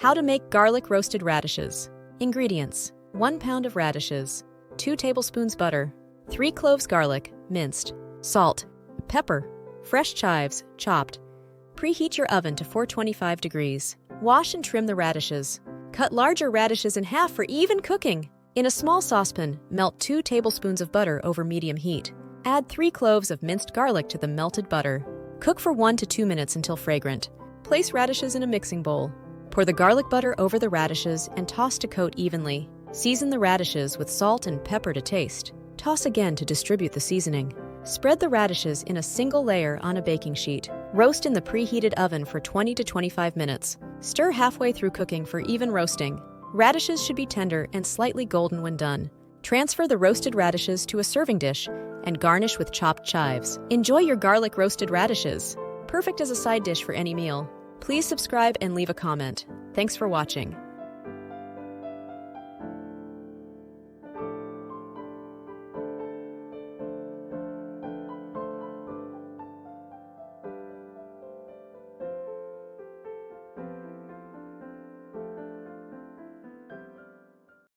How to make garlic roasted radishes. Ingredients: 1 pound of radishes, 2 tablespoons butter, 3 cloves garlic, minced, salt, pepper, fresh chives, chopped. Preheat your oven to 425 degrees. Wash and trim the radishes. Cut larger radishes in half for even cooking. In a small saucepan, melt 2 tablespoons of butter over medium heat. Add 3 cloves of minced garlic to the melted butter. Cook for 1 to 2 minutes until fragrant. Place radishes in a mixing bowl. Pour the garlic butter over the radishes and toss to coat evenly. Season the radishes with salt and pepper to taste. Toss again to distribute the seasoning. Spread the radishes in a single layer on a baking sheet. Roast in the preheated oven for 20 to 25 minutes. Stir halfway through cooking for even roasting. Radishes should be tender and slightly golden when done. Transfer the roasted radishes to a serving dish and garnish with chopped chives. Enjoy your garlic roasted radishes. Perfect as a side dish for any meal. Please subscribe and leave a comment. Thanks for watching.